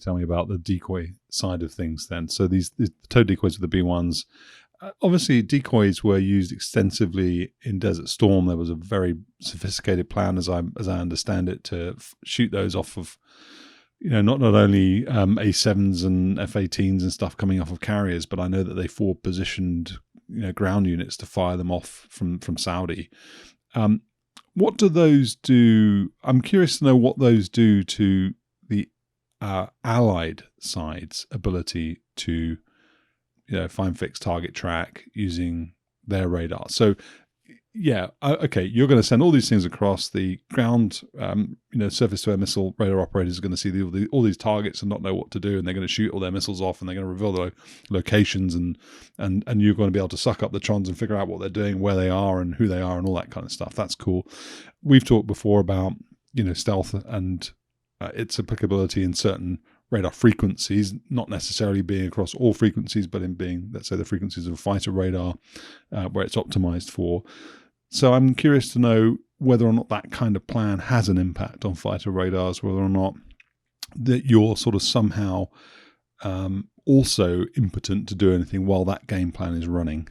tell me about the decoy side of things then. So the tow decoys with the B1s, obviously decoys were used extensively in Desert Storm. There was a very sophisticated plan, as I understand it, to shoot those off of, not only A7s and F-18s and stuff coming off of carriers, but I know that they forward positioned ground units to fire them off from Saudi. What do those do? I'm curious to know what those do to the Allied side's ability to, find, fix, target, track using their radar. So, yeah, okay, you're going to send all these things across the ground. Surface-to-air missile radar operators are going to see all these targets and not know what to do, and they're going to shoot all their missiles off, and they're going to reveal their locations, and you're going to be able to suck up the trons and figure out what they're doing, where they are, and who they are, and all that kind of stuff. That's cool. We've talked before about stealth and its applicability in certain radar frequencies, not necessarily being across all frequencies, but in being, let's say, the frequencies of fighter radar where it's optimized for. So I'm curious to know whether or not that kind of plan has an impact on fighter radars, whether or not that you're sort of somehow also impotent to do anything while that game plan is running.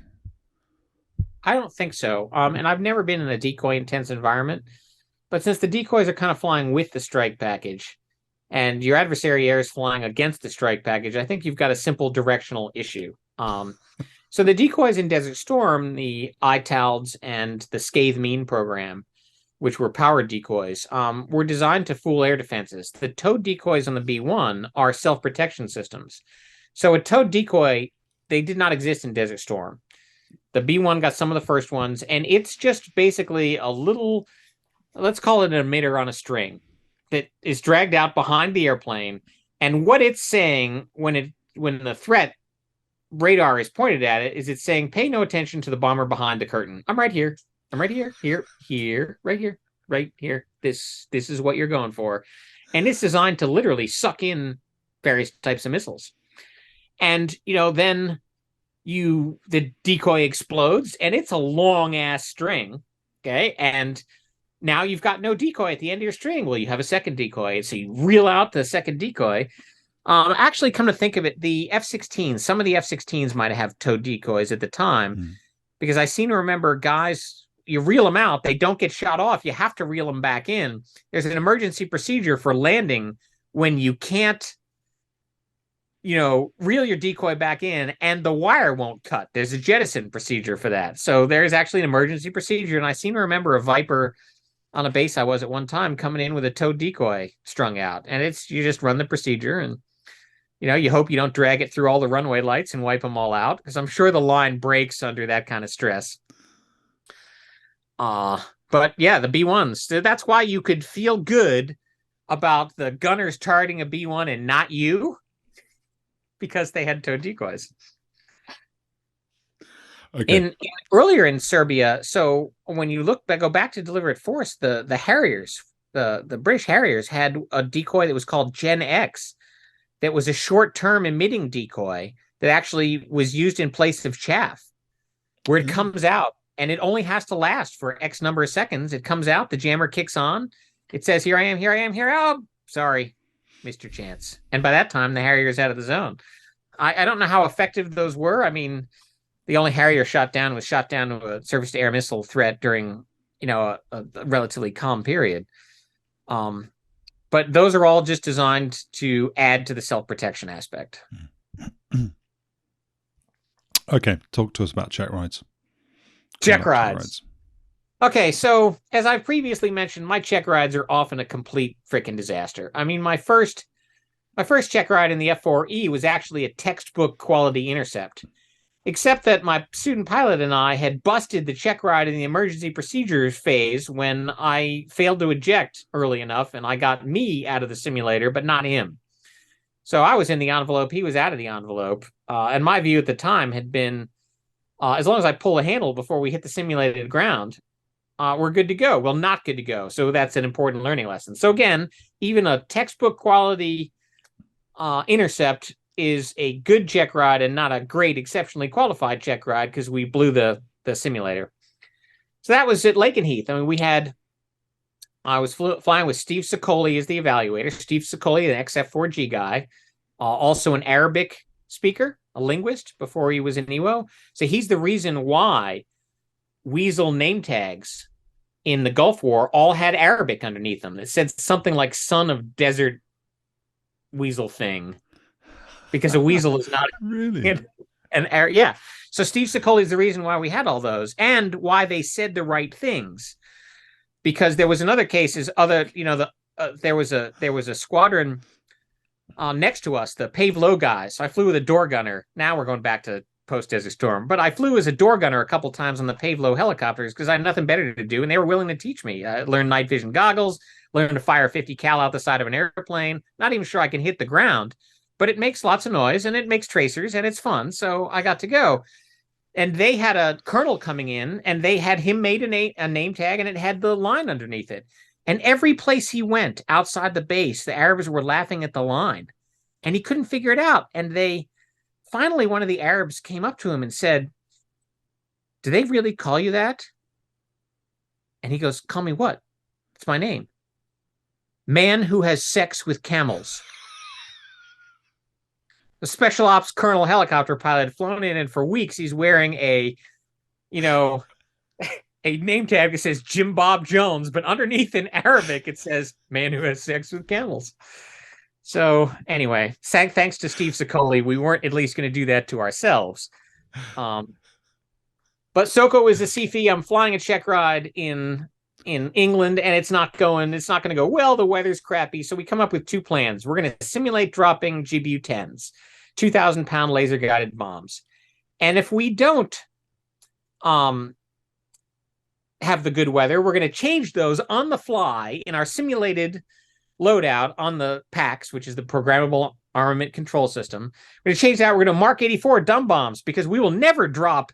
I don't think so. And I've never been in a decoy-intense environment, but since the decoys are kind of flying with the strike package, and your adversary air is flying against the strike package, I think you've got a simple directional issue. So the decoys in Desert Storm, the ITALDs and the Scathe Mean program, which were powered decoys, were designed to fool air defenses. The towed decoys on the B1 are self-protection systems. So a towed decoy, they did not exist in Desert Storm. The B1 got some of the first ones, and it's just basically a little, let's call it an emitter on a string that is dragged out behind the airplane. And what it's saying when the threat radar is pointed at it is it's saying, pay no attention to the bomber behind the curtain. I'm right here. I'm right here, right here. This is what you're going for. And it's designed to literally suck in various types of missiles. And, then the decoy explodes, and it's a long ass string. Okay. And now you've got no decoy at the end of your string. Well, you have a second decoy. So you reel out the second decoy. Actually, come to think of it, the F-16s, some of the F-16s might have towed decoys at the time, because I seem to remember guys, you reel them out, they don't get shot off. You have to reel them back in. There's an emergency procedure for landing when you can't, reel your decoy back in and the wire won't cut. There's a jettison procedure for that. So there's actually an emergency procedure. And I seem to remember a Viper on a base I was at one time coming in with a towed decoy strung out. And you just run the procedure, and you hope you don't drag it through all the runway lights and wipe them all out, because I'm sure the line breaks under that kind of stress. But yeah, the B1s, that's why you could feel good about the gunners targeting a B1 and not you, because they had towed decoys. Okay. Earlier in Serbia, so when you go back to Deliberate Force, the Harriers, the British Harriers had a decoy that was called Gen X, that was a short-term emitting decoy that actually was used in place of chaff, where it comes out, and it only has to last for X number of seconds. It comes out, the jammer kicks on, it says, here I am, here I am, here I am. Oh, sorry, Mr. Chance. And by that time, the Harrier's out of the zone. I don't know how effective those were. I mean, the only Harrier shot down to a surface-to-air missile threat during, a relatively calm period. But those are all just designed to add to the self-protection aspect. Okay, talk to us about Checkrides. Checkrides. Okay, so as I previously mentioned, my Checkrides are often a complete freaking disaster. I mean, my first Checkride in the F-4E was actually a textbook quality intercept, except that my student pilot and I had busted the Checkride in the emergency procedures phase when I failed to eject early enough, and I got me out of the simulator, but not him. So I was in the envelope, he was out of the envelope, and my view at the time had been, as long as I pull a handle before we hit the simulated ground, we're good to go. Well, not good to go. So that's an important learning lesson. So again, even a textbook quality intercept is a good Checkride and not a great, exceptionally qualified Checkride, because we blew the simulator. So that was at Lakenheath. I mean, we had I was flying with Steve Sicoli as the evaluator. Steve Sicoli, an XF4G guy, also an Arabic speaker, a linguist before he was an EWO. So he's the reason why Weasel name tags in the Gulf War all had Arabic underneath them. It said something like "son of desert weasel thing," because a weasel is not really yeah. So Steve Sicoli is the reason why we had all those and why they said the right things. Because there was another cases, there was a squadron next to us, the Pave Low guys. So I flew with a door gunner. Now we're going back to post Desert Storm, but I flew as a door gunner a couple times on the Pave Low helicopters because I had nothing better to do, and they were willing to teach me. I learned night vision goggles, learned to fire 50 cal out the side of an airplane. Not even sure I can hit the ground, but it makes lots of noise and it makes tracers and it's fun. So I got to go. And they had a colonel coming in, and they had him made a name tag, and it had the line underneath it. And every place he went outside the base, the Arabs were laughing at the line, and he couldn't figure it out. And finally, one of the Arabs came up to him and said, "Do they really call you that?" And he goes, "Call me what? It's my name. Man who has sex with camels." The special ops colonel helicopter pilot had flown in, and for weeks he's wearing a name tag that says Jim Bob Jones, but underneath in Arabic it says "man who has sex with camels." So anyway, thanks to Steve Sicoli, we weren't at least going to do that to ourselves. But Soko is a CFE. I'm flying a Checkride in England, and it's not going to go well. The weather's crappy, so we come up with two plans. We're going to simulate dropping GBU-10s, 2,000-pound laser guided bombs, and if we don't have the good weather, we're going to change those on the fly in our simulated loadout on the PAX, which is the programmable armament control system. We're going to change that. We're going to Mark 84 dumb bombs because we will never drop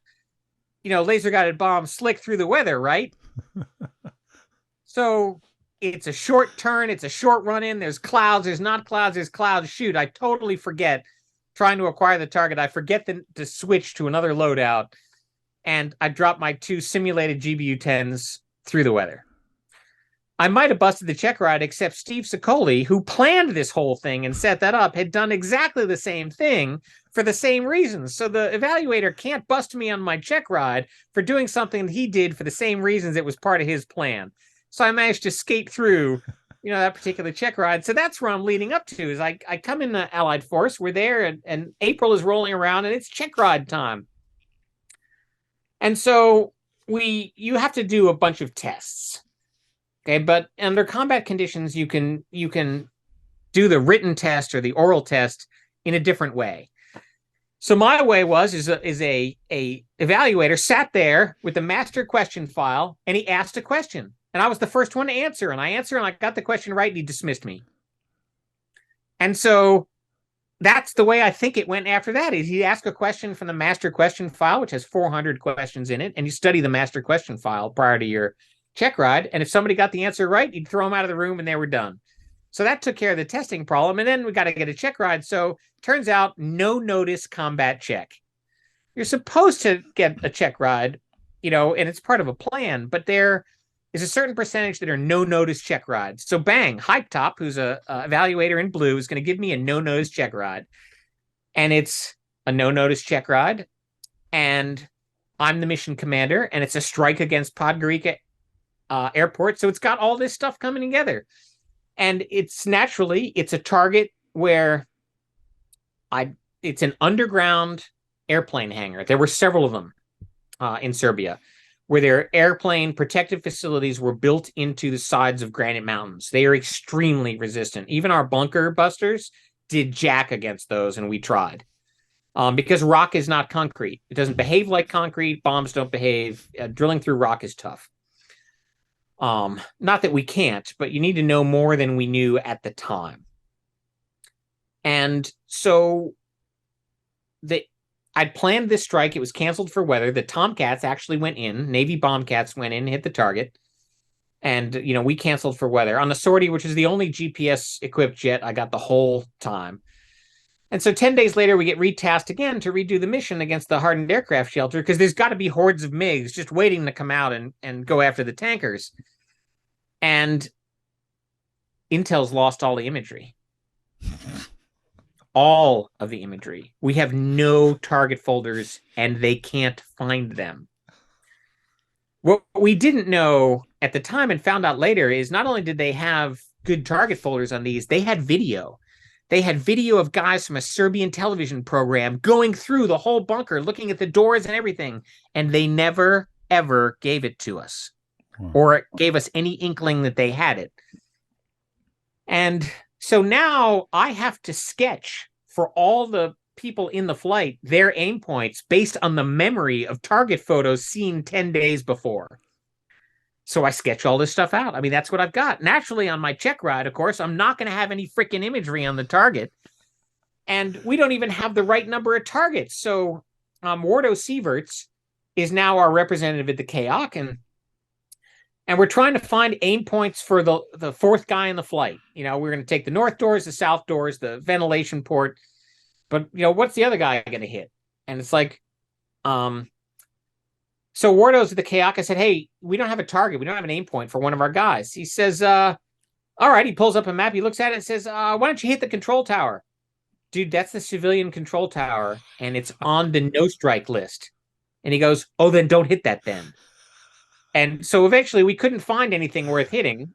laser guided bombs slick through the weather, right? So it's a short turn. It's a short run in. There's clouds. There's not clouds. There's clouds. Shoot, I totally forget trying to acquire the target. I forget to switch to another loadout. And I drop my two simulated GBU-10s through the weather. I might have busted the Checkride, except Steve Sicoli, who planned this whole thing and set that up, had done exactly the same thing for the same reasons. So the evaluator can't bust me on my Checkride for doing something he did for the same reasons it was part of his plan. So I managed to skate through, that particular Checkride. So that's where I'm leading up to. Is I come in the Allied Force. We're there, and April is rolling around, and it's Checkride time. And so you have to do a bunch of tests. Okay, but under combat conditions, you can do the written test or the oral test in a different way. So my way is a evaluator sat there with the master question file, and he asked a question, and I was the first one to answer, and I got the question right, and he dismissed me. And so that's the way I think it went after that. Is he asked a question from the master question file, which has 400 questions in it, and you study the master question file prior to your Checkride, and if somebody got the answer right, you'd throw them out of the room and they were done. So that took care of the testing problem, and then we got to get a Checkride. So turns out no notice combat check. You're supposed to get a Checkride, and it's part of a plan, but there is a certain percentage that are no notice Checkrides. So bang, Hype Top, who's a evaluator in blue, is going to give me a no notice Checkride, and it's a no notice Checkride, and I'm the mission commander, and it's a strike against Podgorica airport. So it's got all this stuff coming together, and it's a target where it's an underground airplane hangar. There were several of them in Serbia, where their airplane protective facilities were built into the sides of granite mountains. They are extremely resistant. Even our bunker busters did jack against those, and we tried. Because rock is not concrete. It doesn't behave like concrete. Bombs don't behave. Drilling through rock is tough. Not that we can't, but you need to know more than we knew at the time. And so I'd planned this strike. It was canceled for weather. The Tomcats actually went in. Navy Bombcats went in, hit the target. And, we canceled for weather. On the Sortie, which is the only GPS-equipped jet I got the whole time. And so 10 days later, we get retasked again to redo the mission against the hardened aircraft shelter, because there's got to be hordes of MiGs just waiting to come out and go after the tankers. And Intel's lost all the imagery. All of the imagery. We have no target folders and they can't find them. What we didn't know at the time and found out later is not only did they have good target folders on these, they had video. They had video of guys from a Serbian television program going through the whole bunker, looking at the doors and everything, and they never, ever gave it to us or gave us any inkling that they had it. And so now I have to sketch for all the people in the flight their aim points based on the memory of target photos seen 10 days before. So I sketch all this stuff out. I mean, that's what I've got. Naturally, on my Checkride, of course, I'm not going to have any freaking imagery on the target. And we don't even have the right number of targets. So Wardo Sieverts is now our representative at the KAOC, and we're trying to find aim points for the fourth guy in the flight. You know, we're going to take the north doors, the south doors, the ventilation port. But, you know, what's the other guy going to hit? And it's like, so Wardo's at the KAOC. I said, hey, we don't have a target. We don't have an aim point for one of our guys. He says, all right. He pulls up a map. He looks at it and says, why don't you hit the control tower? Dude, that's the civilian control tower, and it's on the no strike list. And he goes, oh, then don't hit that then. And so eventually we couldn't find anything worth hitting.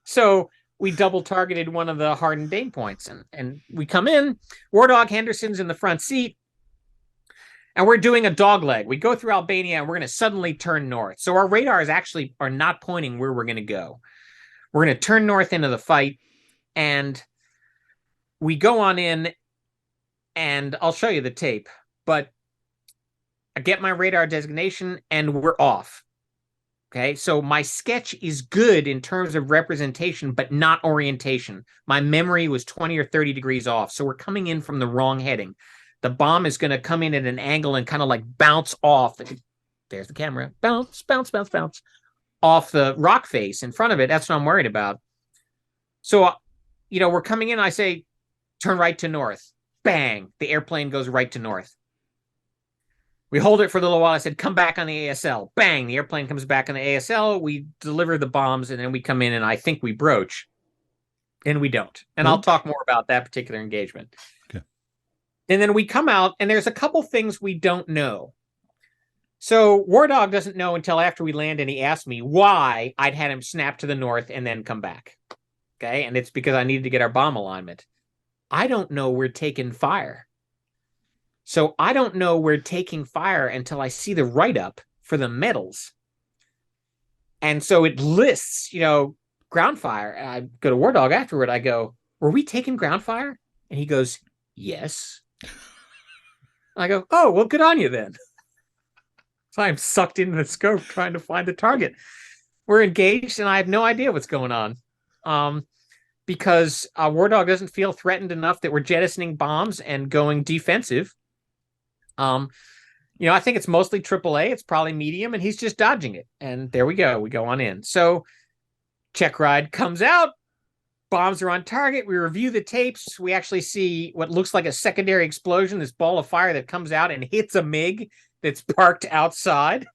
So we double targeted one of the hardened aim points. And we come in, War Dog Henderson's in the front seat, and we're doing a dog leg. We go through Albania, and we're going to suddenly turn north. So our radars actually are not pointing where we're going to go. We're going to turn north into the fight, and we go on in, and I'll show you the tape, but I get my radar designation, and we're off. Okay, so my sketch is good in terms of representation, but not orientation. My memory was 20 or 30 degrees off, so we're coming in from the wrong heading. The bomb is going to come in at an angle and kind of like bounce off. There's the camera. Bounce, bounce, bounce, bounce off the rock face in front of it. That's what I'm worried about. So, you know, we're coming in. I say, turn right to north. Bang. The airplane goes right to north. We hold it for a little while. I said, come back on the ASL. Bang. The airplane comes back on the ASL. We deliver the bombs, and then we come in, and I think we broach. And we don't. And I'll talk more about that particular engagement. Okay. And then we come out, and there's a couple things we don't know. So War Dog doesn't know until after we land, and he asked me why I'd had him snap to the north and then come back. Okay. And it's because I needed to get our bomb alignment. I don't know we're taking fire. So I don't know we're taking fire until I see the write-up for the medals. And so it lists, you know, ground fire. And I go to War Dog afterward. I go, were we taking ground fire? And he goes, yes. I go, oh, well, good on you then. So I'm sucked into the scope trying to find the target. We're engaged, and I have no idea what's going on. Because War Dog doesn't feel threatened enough that we're jettisoning bombs and going defensive. You know, I think it's mostly AAA. It's probably medium, and he's just dodging it. And there we go. We go on in. So Checkride comes out. Bombs are on target. We review the tapes. We actually see what looks like a secondary explosion, this ball of fire that comes out and hits a MiG that's parked outside.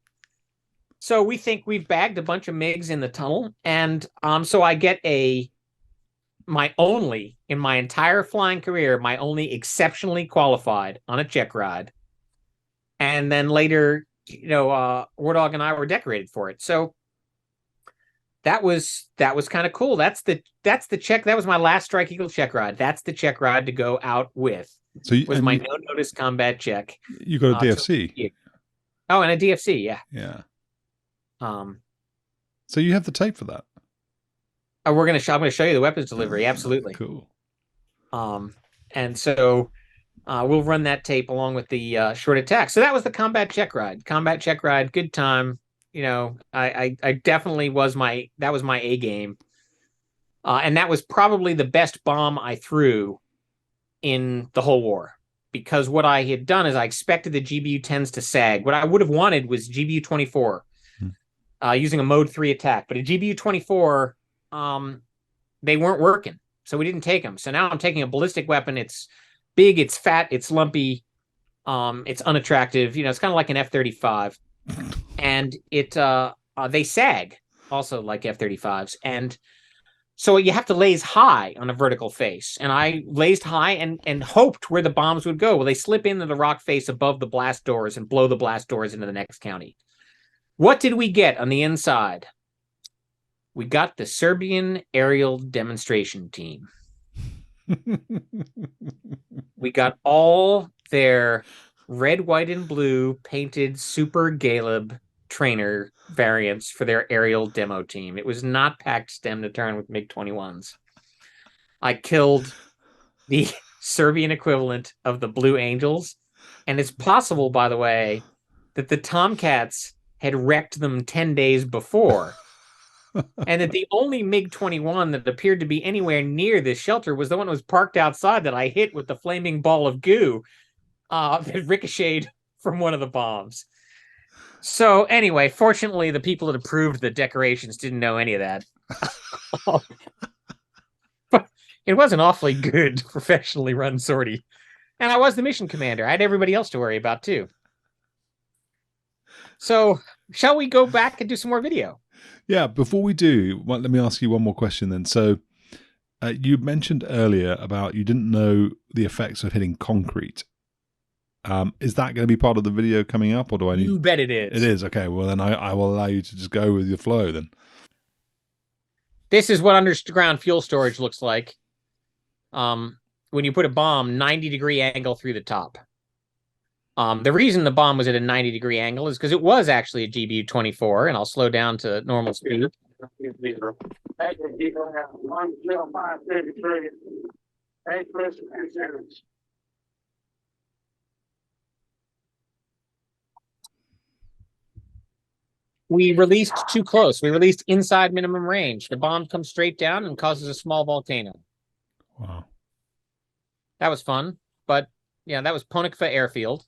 So we think we've bagged a bunch of MiGs in the tunnel. And so I get my only, in my entire flying career, my only exceptionally qualified on a Checkride. And then later, you know, War Dog and I were decorated for it. So that was kind of cool. That's the check. That was my last Strike Eagle Checkride. That's the Checkride to go out with. So was my no notice combat check. You got a DFC. Oh, and a DFC, yeah. Yeah. So you have the tape for that. I'm going to show you the weapons delivery. Absolutely. Cool. And so we'll run that tape along with the short attack. So that was the combat Checkride. Combat Checkride, good time. You know, I definitely was my A game. And that was probably the best bomb I threw in the whole war. Because what I had done is I expected the GBU-10s to sag. What I would have wanted was GBU-24 using a mode 3 attack. But a GBU-24, they weren't working. So we didn't take them. So now I'm taking a ballistic weapon. It's big, it's fat, it's lumpy, it's unattractive. You know, it's kind of like an F-35. And they sag also like F-35s. And So you have to laze high on a vertical face. And I lazed high and hoped where the bombs would go. Well, they slip into the rock face above the blast doors and blow the blast doors into the next county. What did we get on the inside? We got the Serbian aerial demonstration team. We got all their red, white, and blue painted Super Galeb trainer variants for their aerial demo team. It was not packed stem to turn with MiG-21s. I killed the Serbian equivalent of the Blue Angels. And it's possible, by the way, that the Tomcats had wrecked them 10 days before. And that the only MiG-21 that appeared to be anywhere near this shelter was the one that was parked outside that I hit with the flaming ball of goo that ricocheted from one of the bombs. So anyway, fortunately, the people that approved the decorations didn't know any of that. But it was an awfully good, professionally run sortie. And I was the mission commander. I had everybody else to worry about, too. So shall we go back and do some more video? Yeah, before we do, let me ask you one more question then. So you mentioned earlier about you didn't know the effects of hitting concrete. Is that going to be part of the video coming up, or do I need? You bet it is. It is. Okay, well then I will allow you to just go with your flow then. This is what underground fuel storage looks like. When you put a bomb 90-degree angle through the top. The reason the bomb was at a 90-degree angle is because it was actually a GBU-24, and I'll slow down to normal speed. We released too close. We released inside minimum range. The bomb comes straight down and causes a small volcano. Wow. That was fun. But yeah, that was Podgorica airfield.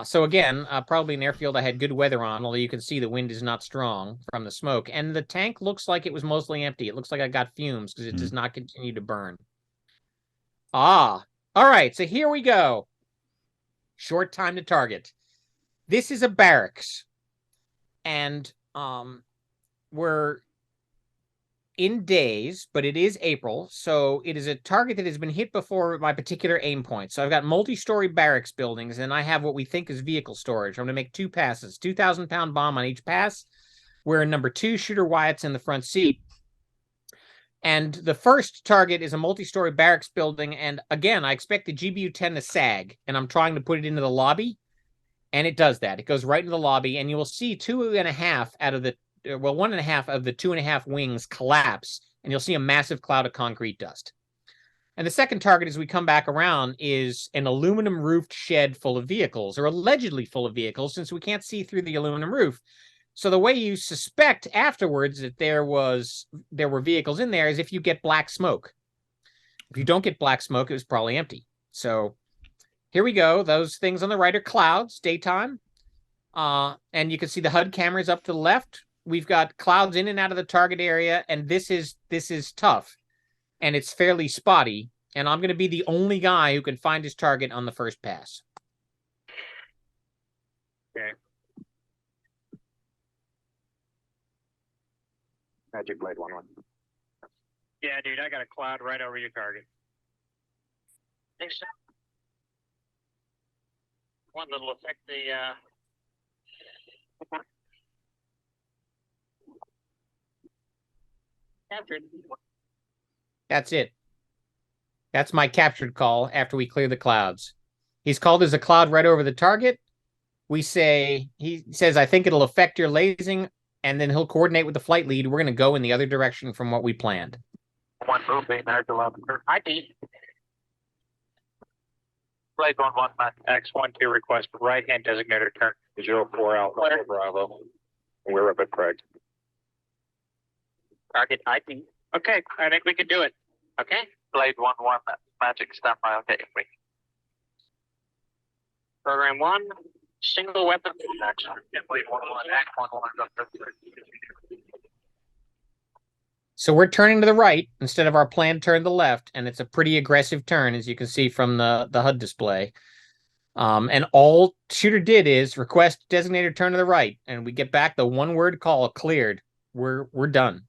So again, probably an airfield I had good weather on, although you can see the wind is not strong from the smoke. And the tank looks like it was mostly empty. It looks like I got fumes because it does not continue to burn. All right. So here we go. Short time to target. This is a barracks. And we're in days, but it is April, so it is a target that has been hit before at my particular aim point. So I've got multi-story barracks buildings, and I have what we think is vehicle storage. I'm going to make 2 passes, 2,000-pound bomb on each pass. We're in number 2, Shooter Wyatt's in the front seat. And the first target is a multi-story barracks building, and again, I expect the GBU-10 to sag, and I'm trying to put it into the lobby. And it does that. It goes right into the lobby, and you will see 2.5 out of the, well, 1.5 of the 2.5 wings collapse, and you'll see a massive cloud of concrete dust. And the second target, as we come back around, is an aluminum roofed shed full of vehicles, or allegedly full of vehicles, since we can't see through the aluminum roof. So the way you suspect afterwards that there were vehicles in there is if you get black smoke. If you don't get black smoke, it was probably empty. So here we go. Those things on the right are clouds, daytime. And you can see the HUD cameras up to the left. We've got clouds in and out of the target area, and this is tough. And it's fairly spotty. And I'm going to be the only guy who can find his target on the first pass. Okay. Magic Blade 1-1. Yeah, dude, I got a cloud right over your target. Thanks. One that'll affect the captured. That's it. That's my captured call after we clear the clouds. He's called as a cloud right over the target. He says, I think it'll affect your lasing, and then he'll coordinate with the flight lead. We're going to go in the other direction from what we planned. One moving, there's 11. ID. Blade 1-1, X12 request right hand designator turn 04 Alpha Bravo. We're up at Craig. Target ID. Okay, I think we can do it. Okay. Blade 1-1, magic standby. Okay, we. Program 1, single weapon. Blade 1-1, Act 1-1. So we're turning to the right instead of our planned turn to the left, and it's a pretty aggressive turn, as you can see from the HUD display. And all Shooter did is request designator turn to the right, and we get back the one-word call cleared. We're done.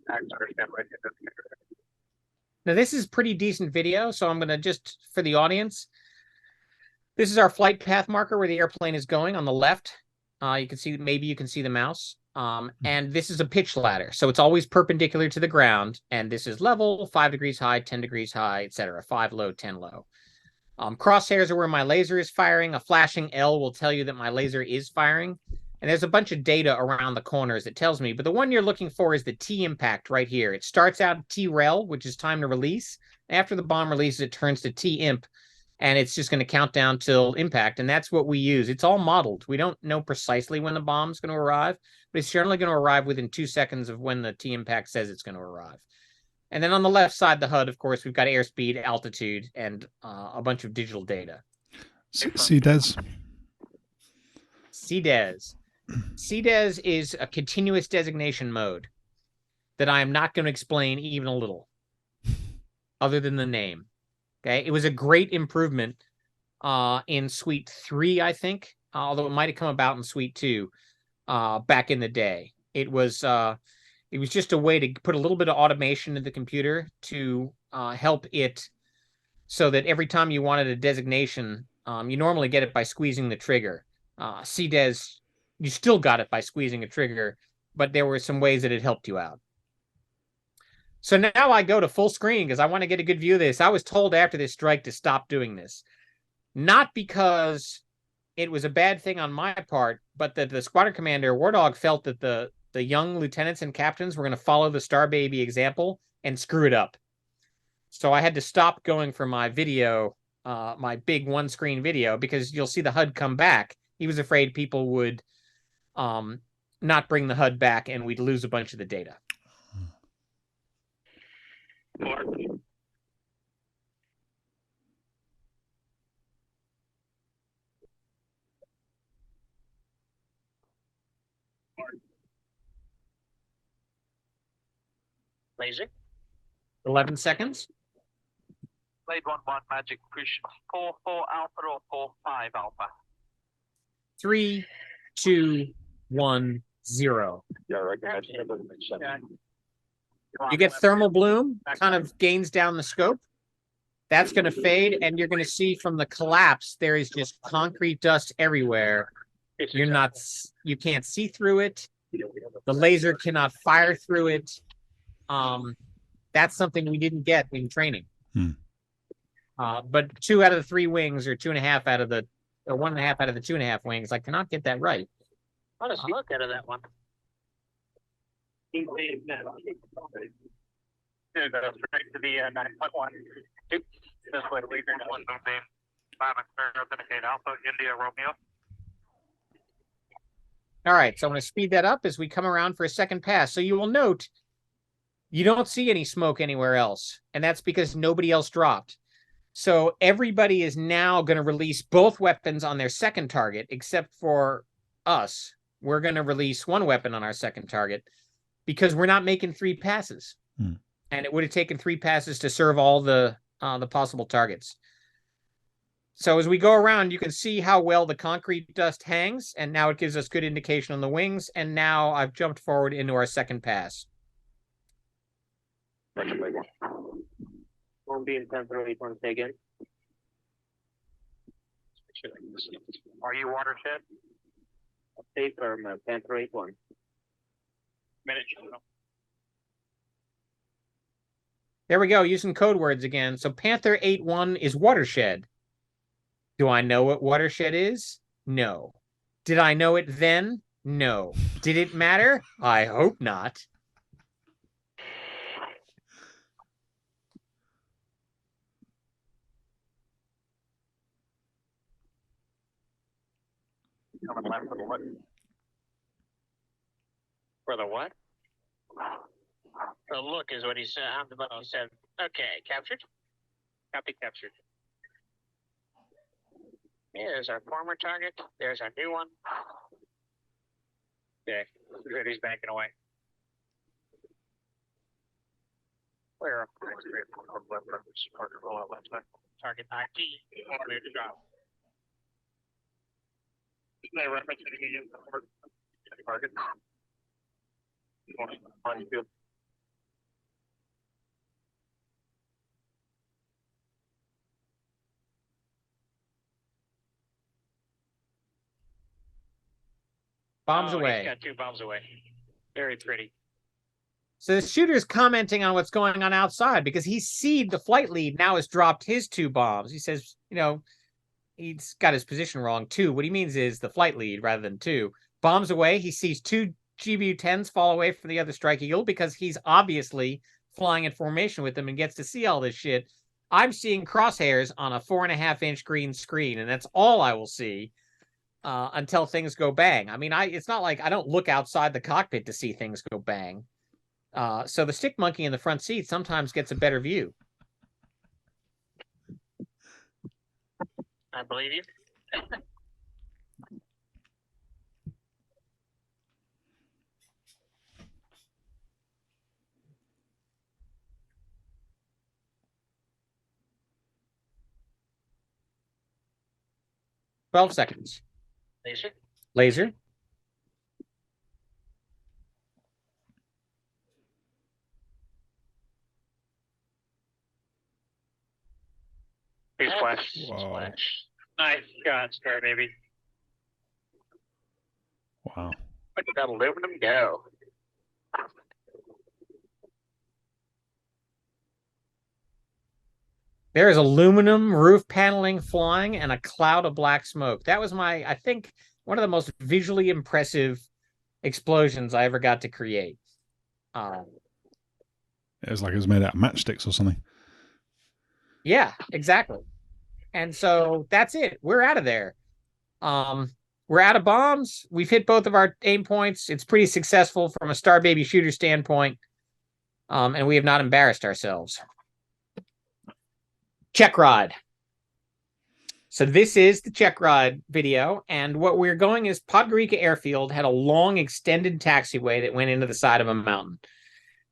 Understand right hand designator. Now, this is pretty decent video, so I'm going to just, for the audience, this is our flight path marker where the airplane is going on the left. You can see, maybe you can see the mouse. And this is a pitch ladder. So it's always perpendicular to the ground. And this is level, 5 degrees high, 10 degrees high, etc. 5 low, 10 low. Crosshairs are where my laser is firing. A flashing L will tell you that my laser is firing. And there's a bunch of data around the corners that tells me. But the one you're looking for is the T impact right here. It starts out T-rel, which is time to release. After the bomb releases, it turns to T-imp. And it's just going to count down till impact. And that's what we use. It's all modeled. We don't know precisely when the bomb's going to arrive, but it's generally going to arrive within 2 seconds of when the T-impact says it's going to arrive. And then on the left side of the HUD, of course, we've got airspeed, altitude, and a bunch of digital data. CDES? CDES. CDES is a continuous designation mode that I am not going to explain even a little, other than the name. Okay, it was a great improvement in Suite 3, I think, although it might have come about in Suite 2 back in the day. It was just a way to put a little bit of automation in the computer to help it so that every time you wanted a designation, you normally get it by squeezing the trigger. CDES, you still got it by squeezing a trigger, but there were some ways that it helped you out. So now I go to full screen because I want to get a good view of this. I was told after this strike to stop doing this. Not because it was a bad thing on my part, but that the squadron commander, Wardog, felt that the young lieutenants and captains were going to follow the Starbaby example and screw it up. So I had to stop going for my video, my big one-screen video, because you'll see the HUD come back. He was afraid people would not bring the HUD back and we'd lose a bunch of the data. Laser. 11 seconds. Blade 1-1, magic push 4-4 alpha or 4-5 alpha. 3, 2, 1, 0. Yeah, right. You get thermal bloom, kind of gains down the scope. That's going to fade, and you're going to see from the collapse, there is just concrete dust everywhere. You can't see through it. The laser cannot fire through it. That's something we didn't get in training. But 2 out of the 3 wings, or 2.5 out of the, or 1.5 out of the 2.5 wings, I cannot get that right. What a smoke out of that one. Yeah, go straight to the 9.1. This way, leader 1 beam. 5 authenticate Alpha, India, Romeo. All right, so I'm going to speed that up as we come around for a second pass. So you will note you don't see any smoke anywhere else, and that's because nobody else dropped. So everybody is now going to release both weapons on their second target, except for us. We're going to release 1 weapon on our second target because we're not making 3 passes. And it would have taken 3 passes to serve all the possible targets. So as we go around, you can see how well the concrete dust hangs, and now it gives us good indication on the wings, and now I've jumped forward into our second pass. Won't be in temporary once again. Are you watershed? Stay firm, Panther 8-1. Minute. There we go, using code words again. So Panther 8-1 is watershed. Do I know what watershed is? No. Did I know it then? No. Did it matter? I hope not. Coming left for the what? For the what? The look is what he said. I'm the one who said. Okay, captured. Copy captured. Yeah, there's our former target. There's our new one. Okay, good. He's banking away. Where? Target ID. They reference it again. Target. Field. Bombs Oh, away. He's got 2 bombs away. Very pretty. So the shooter's commenting on what's going on outside because he's seen the flight lead now has dropped his 2 bombs. He says, you know, he's got his position wrong. 2. What he means is the flight lead rather than 2. Bombs away. He sees 2 GBU-10s fall away from the other Strike Eagle because he's obviously flying in formation with them and gets to see all this shit. I'm seeing crosshairs on a 4.5-inch green screen, and that's all I will see until things go bang. I mean, it's not like I don't look outside the cockpit to see things go bang. So the stick monkey in the front seat sometimes gets a better view. I believe you. Twelve seconds. Laser. Laser. Big splash. Wow. Splash. Nice shot, Starbaby. Wow. Look at that aluminum go. There is aluminum roof paneling flying and a cloud of black smoke. That was I think, one of the most visually impressive explosions I ever got to create. It was like it was made out of matchsticks or something. Yeah, exactly. And so that's it. We're out of there. We're out of bombs. We've hit both of our aim points. It's pretty successful from a Starbaby shooter standpoint. And we have not embarrassed ourselves. Checkride. So this is the Checkride video. And what we're going is Podgorica Airfield had a long extended taxiway that went into the side of a mountain.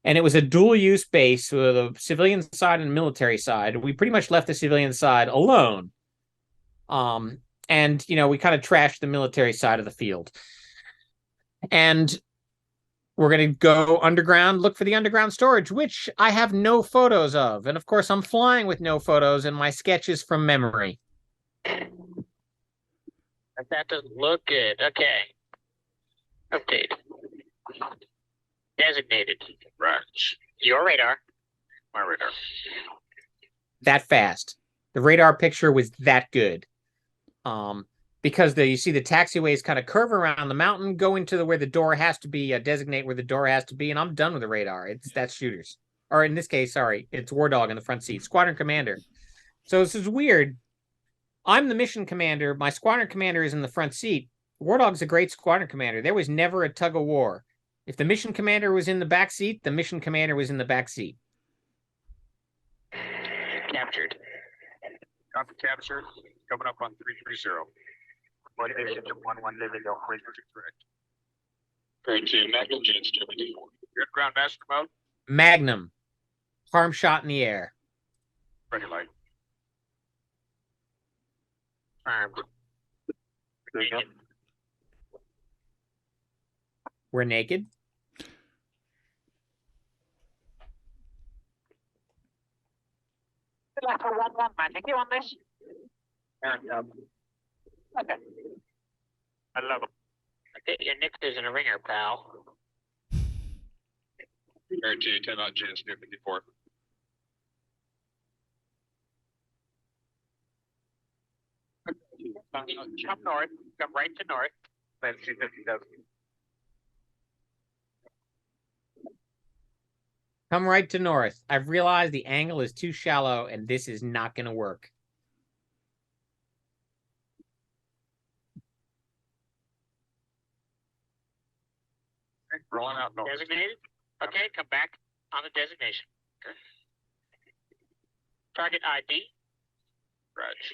And it was a dual-use base with a civilian side and military side. We pretty much left the civilian side alone. And, you know, we kind of trashed the military side of the field. And we're going to go underground, look for the underground storage, which I have no photos of. And, of course, I'm flying with no photos and my sketches from memory. That doesn't look good. Okay. Update. Designated. Rush. Your radar. My radar. That fast. The radar picture was that good. Because you see the taxiways kind of curve around the mountain, go into where the door has to be, designate where the door has to be, and I'm done with the radar. That's shooters. Or in this case, sorry, it's War Dog in the front seat. Squadron commander. So this is weird. I'm the mission commander. My squadron commander is in the front seat. War Dog's a great squadron commander. There was never a tug of war. If the mission commander was in the back seat, the mission commander was in the back seat. Captured. Got the capture. Coming up on 330. One mission to 11 living go. Correct. Very two. Magnum Jets, Germany. You're in ground master mode. Magnum. Harm shot in the air. Ready light. Armed. Naked. We're naked. Lateral 1-1, man. Take you on this. Okay. I love it. Okay, your knickers in a ringer, pal. Air 2, 10 on Jets, near 54. Come north, come right to north. Let's see 57. Come right to north. I've realized the angle is too shallow and this is not going to work. Rolling out north. Designated? Okay, come back on the designation. Okay. Target ID. Raj.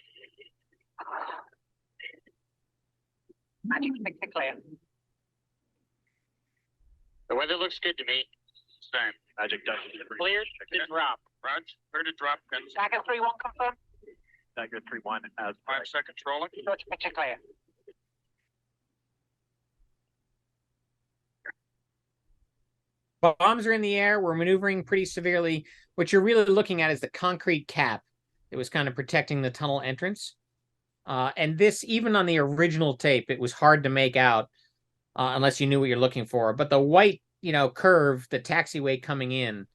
Magic clear. The weather looks good to me. Same. Magic does. Cleared to drop. Raj, clear to drop. Dagger 3-1 confirm. Dagger 3-1 as 5 seconds rolling. Picture clear. Bombs are in the air. We're maneuvering pretty severely. What you're really looking at is the concrete cap that was kind of protecting the tunnel entrance. And this, even on the original tape, it was hard to make out. unless you knew what you're looking for. But the white, curve, the taxiway coming in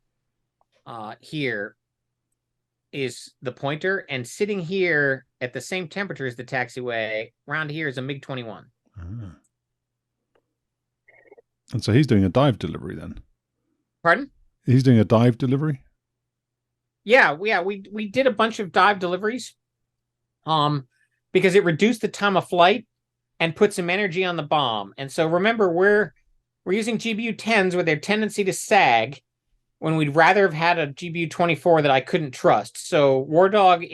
here is the pointer, and sitting here at the same temperature as the taxiway around here is a MiG-21. Ah. And so he's doing a dive delivery then. Pardon? He's doing a dive delivery? Yeah, we did a bunch of dive deliveries because it reduced the time of flight and put some energy on the bomb. And so remember, we're using GBU-10s with their tendency to sag when we'd rather have had a GBU-24 that I couldn't trust. So War Dog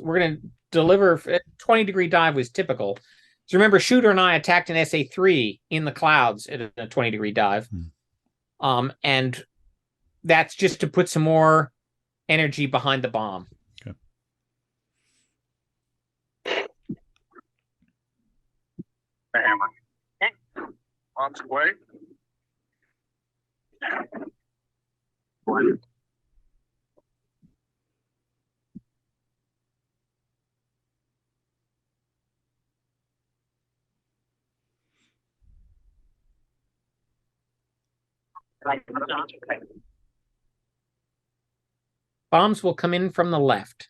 we're going to deliver, 20-degree dive was typical. So remember, Shooter and I attacked an SA-3 in the clouds at a 20-degree dive. And that's just to put some more energy behind the bomb. Okay. Hammer. Bomb's away. Bombs will come in from the left.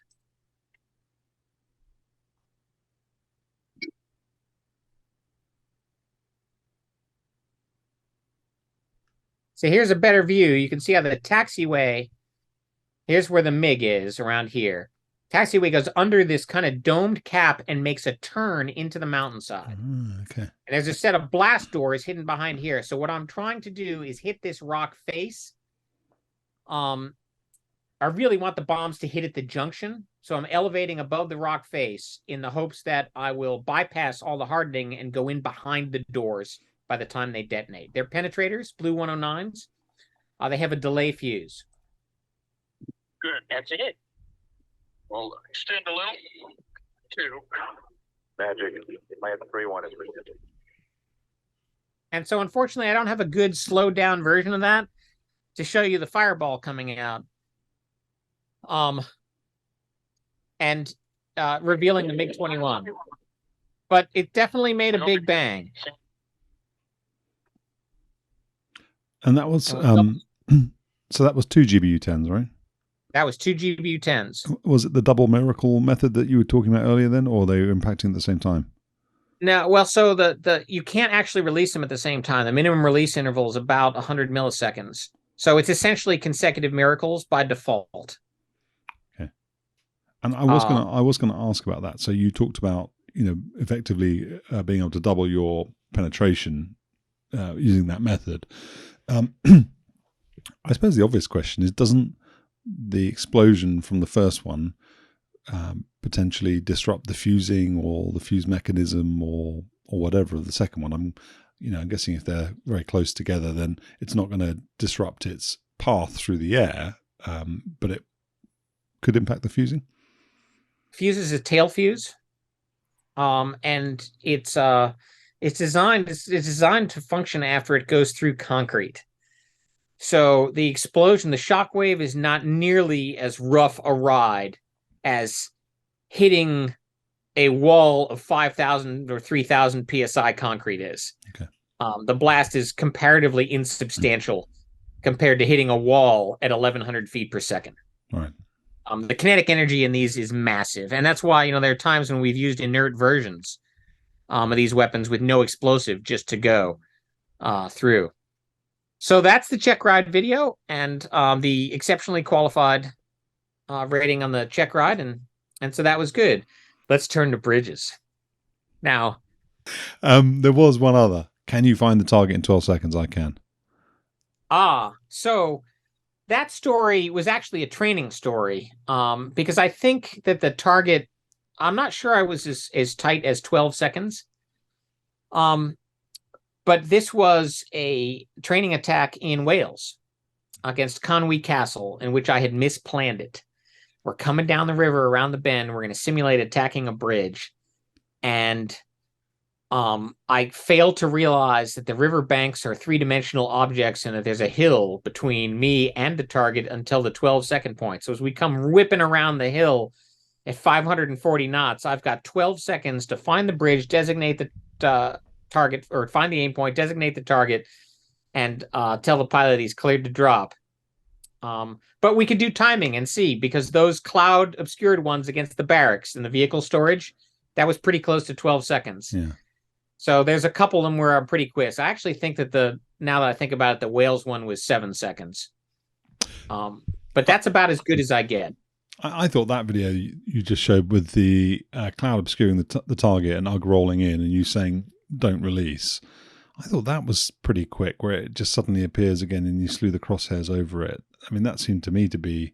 So here's a better view. You can see how the taxiway, here's where the MiG is, around here. Taxiway goes under this kind of domed cap and makes a turn into the mountainside. Okay. And there's a set of blast doors hidden behind here. So what I'm trying to do is hit this rock face. I really want the bombs to hit at the junction. So I'm elevating above the rock face in the hopes that I will bypass all the hardening and go in behind the doors by the time they detonate. They're penetrators, blue 109s. They have a delay fuse. Good. That's it. Well, extend a little. 2. Magic. My 3-1 is resistant. And so unfortunately, I don't have a good slowed down version of that to show you the fireball coming out. And revealing the MiG-21. But it definitely made a big bang. And that was, so that was 2 GBU-10s, right? That was 2 GBU-10s. Was it the double miracle method that you were talking about earlier then, or they were impacting at the same time? No, well, so the you can't actually release them at the same time. The minimum release interval is about 100 milliseconds. So it's essentially consecutive miracles by default. Okay. And I was gonna ask about that. So you talked about, effectively being able to double your penetration using that method. I suppose the obvious question is, doesn't the explosion from the first one potentially disrupt the fusing or the fuse mechanism or whatever of the second one? I'm guessing if they're very close together, then it's not going to disrupt its path through the air, but it could impact the fusing. Fuse is a tail fuse, and it's designed to function after it goes through concrete. So the explosion, the shockwave, is not nearly as rough a ride as hitting a wall of 5,000 or 3,000 psi concrete is. Okay. The blast is comparatively insubstantial compared to hitting a wall at 1,100 feet per second. All right. The kinetic energy in these is massive, and that's why there are times when we've used inert versions of these weapons with no explosive just to go through. So that's the Checkride video and the exceptionally qualified rating on the Checkride, and so that was good. Let's turn to bridges. Now, there was one other. Can you find the target in 12 seconds? I can. So that story was actually a training story because I think that the target, I'm not sure I was as tight as 12 seconds. But this was a training attack in Wales against Conwy Castle, in which I had misplanned it. We're coming down the river around the bend. We're going to simulate attacking a bridge. And I failed to realize that the river banks are three-dimensional objects and that there's a hill between me and the target until the 12-second point. So as we come whipping around the hill at 540 knots, I've got 12 seconds to find the bridge, designate the target or find the aim point, designate the target, and tell the pilot he's cleared to drop. But we could do timing and see, because those cloud obscured ones against the barracks and the vehicle storage, that was pretty close to 12 seconds. Yeah. So there's a couple of them where I'm pretty quick. I actually think that now that I think about it, the Wales one was 7 seconds. But that's about as good as I get. I thought that video you just showed with the cloud obscuring the target and UG rolling in and you saying don't release, I thought that was pretty quick, where it just suddenly appears again and you slew the crosshairs over it. I mean, that seemed to me to be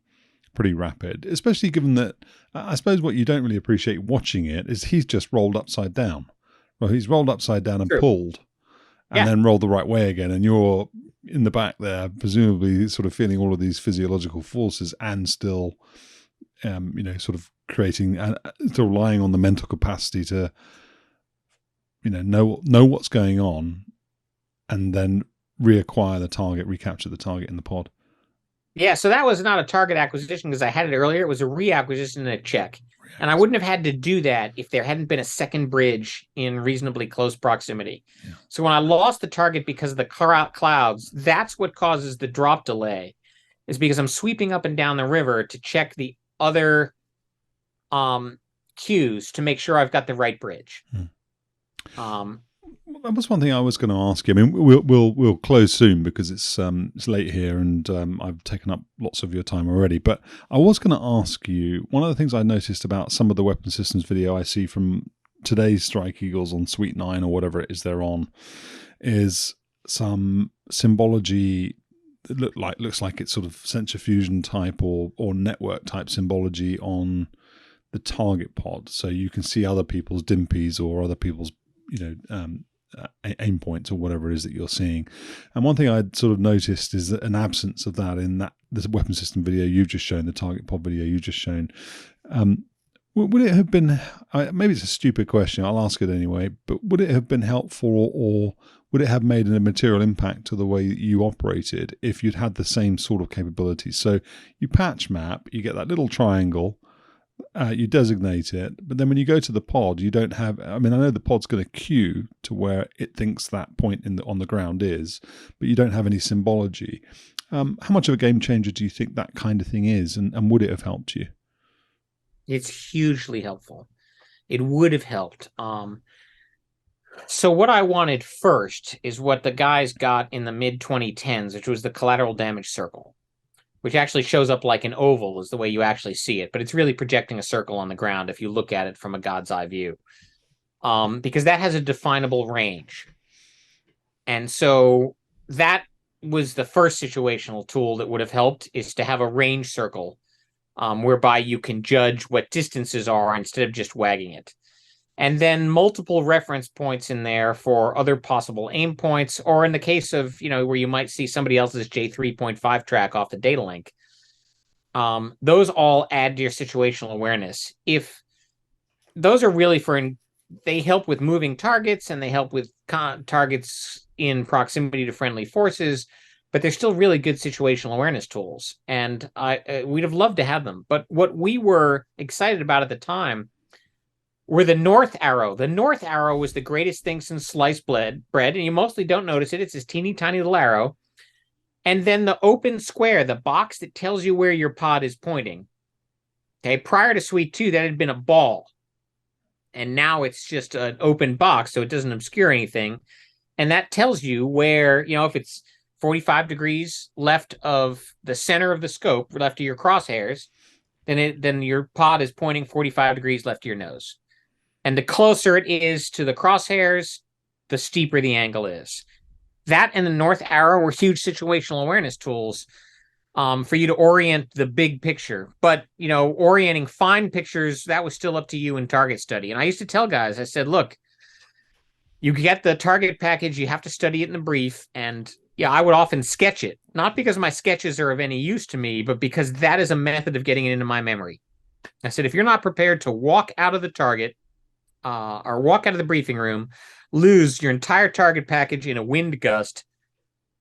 pretty rapid, especially given that I suppose what you don't really appreciate watching it is he's just rolled upside down. Well, he's rolled upside down and pulled and then rolled the right way again. And you're in the back there, presumably sort of feeling all of these physiological forces and still, sort of creating, still relying on the mental capacity to, know what's going on and then reacquire the target, recapture the target in the pod. Yeah, so that was not a target acquisition because I had it earlier. It was a reacquisition and a check. And I wouldn't have had to do that if there hadn't been a second bridge in reasonably close proximity. Yeah. So when I lost the target because of the clouds, that's what causes the drop delay, is because I'm sweeping up and down the river to check the other cues to make sure I've got the right bridge. That was one thing I was going to ask you. I mean, we'll close soon because it's late here and I've taken up lots of your time already. But I was going to ask you, one of the things I noticed about some of the weapon systems video I see from today's Strike Eagles on Suite 9 or whatever it is they're on, is some symbology that looks like it's sort of sensor fusion type or network type symbology on the target pod. So you can see other people's dimpies or other people's aim points or whatever it is that you're seeing. And one thing I'd sort of noticed is that an absence of that in this weapon system video you've just shown, the target pod video you've just shown. Would it have been, maybe it's a stupid question, I'll ask it anyway, but would it have been helpful or would it have made a material impact to the way you operated if you'd had the same sort of capabilities? So you patch map, you get that little triangle, you designate it, but then when you go to the pod, you don't have, I mean, I know the pod's going to queue to where it thinks that point on the ground is, but you don't have any symbology. How much of a game changer do you think that kind of thing is, and would it have helped you? It's hugely helpful. It would have helped. So what I wanted first is what the guys got in the mid-2010s, which was the collateral damage circle, which actually shows up like an oval is the way you actually see it, but it's really projecting a circle on the ground if you look at it from a God's eye view, because that has a definable range. And so that was the first situational tool that would have helped, is to have a range circle whereby you can judge what distances are instead of just wagging it. And then multiple reference points in there for other possible aim points, or in the case of, where you might see somebody else's J3.5 track off the data link. Those all add to your situational awareness. If those are really they help with moving targets and they help with targets in proximity to friendly forces, but they're still really good situational awareness tools. And we'd have loved to have them. But what we were excited about at the time were the north arrow. The north arrow was the greatest thing since sliced bread, and you mostly don't notice it. It's this teeny tiny little arrow. And then the open square, the box that tells you where your pod is pointing. Okay, prior to Suite 2, that had been a ball. And now it's just an open box, so it doesn't obscure anything. And that tells you where, if it's 45 degrees left of the center of the scope, left of your crosshairs, then your pod is pointing 45 degrees left of your nose. And the closer it is to the crosshairs, the steeper the angle is. That and the north arrow were huge situational awareness tools for you to orient the big picture. But, orienting fine pictures, that was still up to you in target study. And I used to tell guys, I said, look, you get the target package, you have to study it in the brief. And yeah, I would often sketch it, not because my sketches are of any use to me, but because that is a method of getting it into my memory. I said, if you're not prepared to walk out of the target, or walk out of the briefing room, lose your entire target package in a wind gust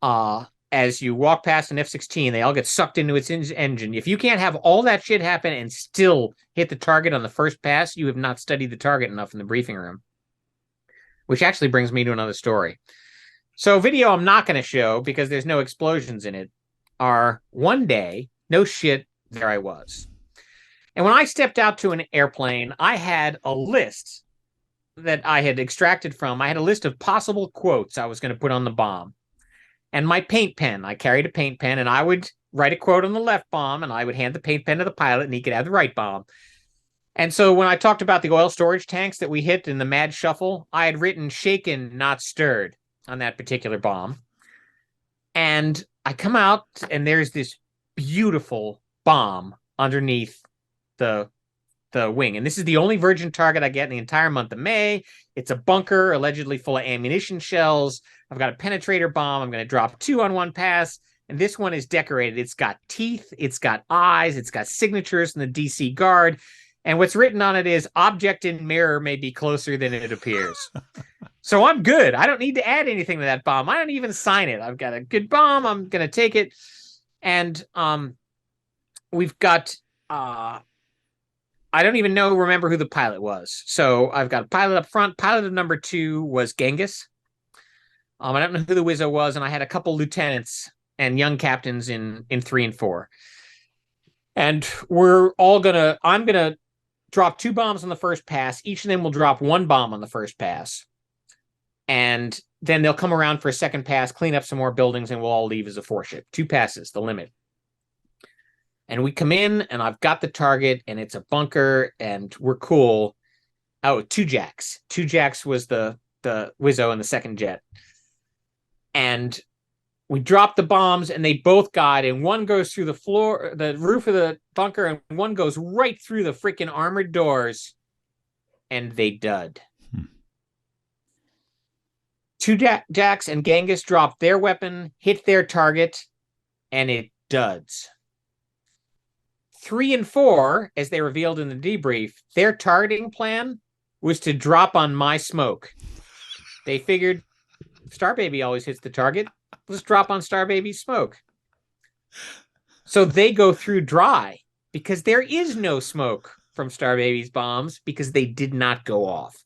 as you walk past an F-16, they all get sucked into its engine. If you can't have all that shit happen and still hit the target on the first pass, you have not studied the target enough in the briefing room. which actually brings me to another story. So video I'm not going to show because there's no explosions in it are one day, no shit, there I was. And when I stepped out to an airplane, I had a list that I had extracted from. I had a list of possible quotes I was going to put on the bomb. And my paint pen, I carried a paint pen, and I would write a quote on the left bomb, and I would hand the paint pen to the pilot, and he could have the right bomb. And so when I talked about the oil storage tanks that we hit in the mad shuffle, I had written shaken, not stirred on that particular bomb. And I come out, and there's this beautiful bomb underneath the wing. And this is the only virgin target I get in the entire month of May. It's a bunker allegedly full of ammunition shells. I've got a penetrator bomb. I'm going to drop 2 on one pass. And this one is decorated. It's got teeth. It's got eyes. It's got signatures from the DC Guard. And what's written on it is object in mirror may be closer than it appears. So I'm good. I don't need to add anything to that bomb. I don't even sign it. I've got a good bomb. I'm going to take it. And we've got... I don't even remember who the pilot was. So I've got a pilot up front. Pilot of number 2 was Genghis. I don't know who the Wizzo was, and I had a couple lieutenants and young captains in 3 and 4. And I'm gonna drop 2 bombs on the first pass. Each of them will drop 1 bomb on the first pass. And then they'll come around for a second pass, clean up some more buildings, and we'll all leave as a 4-ship. 2 passes, the limit. And we come in, and I've got the target, and it's a bunker, and we're cool. Oh, 2 jacks. 2 jacks was the Wizzo in the second jet. And we drop the bombs, and they both got, and one goes through the roof of the bunker, and one goes right through the freaking armored doors, and they dud. 2 jacks and Genghis dropped their weapon, hit their target, and it duds. 3 and 4, as they revealed in the debrief, their targeting plan was to drop on my smoke. They figured Starbaby always hits the target. Let's drop on Starbaby's smoke. So they go through dry because there is no smoke from Starbaby's bombs because they did not go off.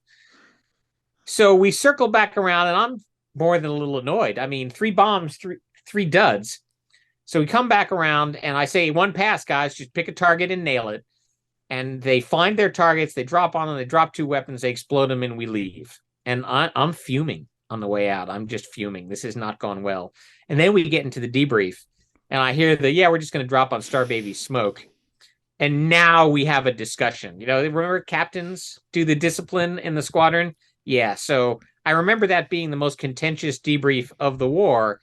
So we circle back around, and I'm more than a little annoyed. I mean, 3 bombs, three duds. So we come back around, and I say, 1 pass, guys. Just pick a target and nail it. And they find their targets. They drop on them. They drop 2 weapons. They explode them, and we leave. And I'm fuming on the way out. I'm just fuming. This has not gone well. And then we get into the debrief, and I hear we're just going to drop on Starbaby's smoke. And now we have a discussion. Remember captains do the discipline in the squadron? Yeah, so I remember that being the most contentious debrief of the war.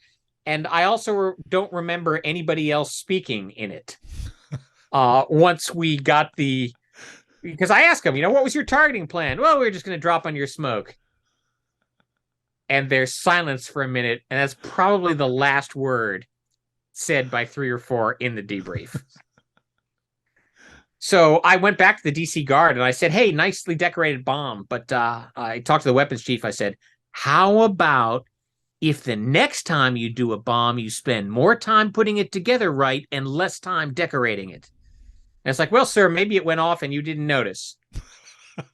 And I also don't remember anybody else speaking in it. Once we got because I asked them, what was your targeting plan? Well, we were just going to drop on your smoke. And there's silence for a minute. And that's probably the last word said by 3 or 4 in the debrief. So I went back to the DC Guard and I said, hey, nicely decorated bomb. But I talked to the weapons chief. I said, how about if the next time you do a bomb, you spend more time putting it together right and less time decorating it? And it's like, well, sir, maybe it went off and you didn't notice.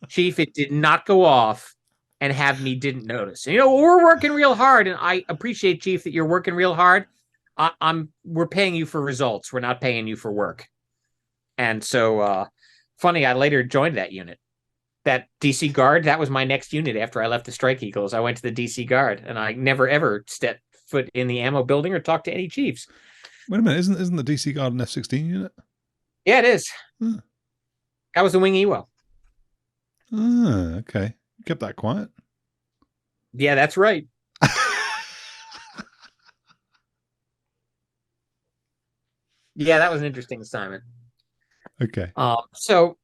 Chief, it did not go off and have me didn't notice. And, we're working real hard, and I appreciate, Chief, that you're working real hard. We're paying you for results. We're not paying you for work. And so, funny, I later joined that unit. That DC Guard, that was my next unit after I left the Strike Eagles. I went to the DC Guard, and I never, ever stepped foot in the ammo building or talked to any chiefs. Wait a minute, isn't the DC Guard an F-16 unit? Yeah, it is. That was the Wing Ewo. Okay. You kept that quiet. Yeah, that's right. Yeah, that was an interesting assignment. Okay. So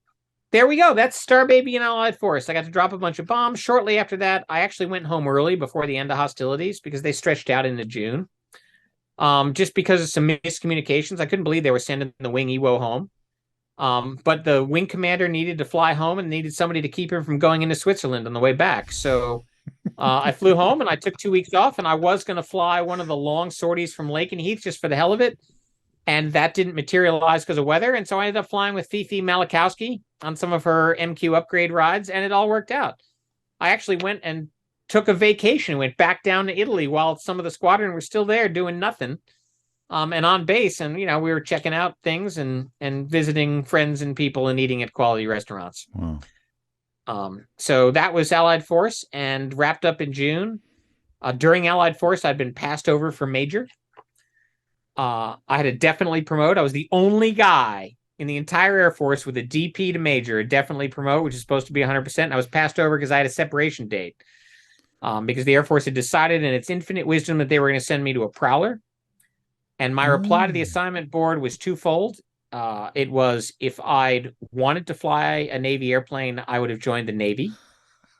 there we go. That's Starbaby and Allied Force. I got to drop a bunch of bombs. Shortly after that, I actually went home early before the end of hostilities because they stretched out into June. Just because of some miscommunications. I couldn't believe they were sending the Wing Ewo home. But the wing commander needed to fly home and needed somebody to keep him from going into Switzerland on the way back. So I flew home and I took 2 weeks off, and I was going to fly one of the long sorties from Lakenheath just for the hell of it. And that didn't materialize because of weather. And so I ended up flying with Fifi Malakowski on some of her MQ upgrade rides, and it all worked out. I actually went and took a vacation, went back down to Italy while some of the squadron were still there doing nothing, and on base. And, we were checking out things and visiting friends and people and eating at quality restaurants. Wow. So that was Allied Force and wrapped up in June. During Allied Force, I'd been passed over for Major. I had to definitely promote. I was the only guy in the entire Air Force with a DP to Major, a definitely promote, which is supposed to be 100%. And I was passed over because I had a separation date. Because the Air Force had decided in its infinite wisdom that they were going to send me to a Prowler. And my reply to the assignment board was twofold. It was, if I'd wanted to fly a Navy airplane, I would have joined the Navy.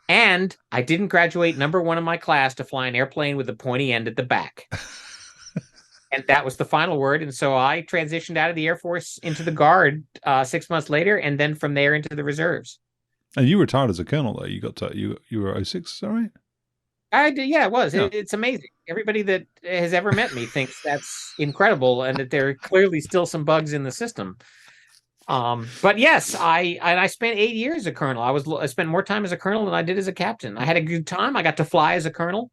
And I didn't graduate number one in my class to fly an airplane with a pointy end at the back. And that was the final word. And so I transitioned out of the Air Force into the Guard 6 months later, and then from there into the reserves. And you retired as a colonel, though. You got to you were 06, is that right? I did, yeah, it was. Yeah. It's amazing. Everybody that has ever met me thinks that's incredible, and that there are clearly still some bugs in the system. But yes, I spent 8 years as a colonel. I spent more time as a colonel than I did as a captain. I had a good time. I got to fly as a colonel.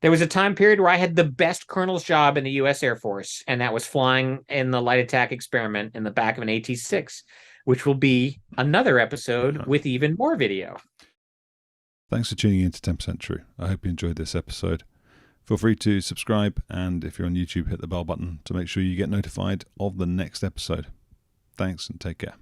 There was a time period where I had the best colonel's job in the U.S. Air Force, and that was flying in the light attack experiment in the back of an AT-6, which will be another episode with even more video. Thanks for tuning in to 10% True. I hope you enjoyed this episode. Feel free to subscribe, and if you're on YouTube, hit the bell button to make sure you get notified of the next episode. Thanks, and take care.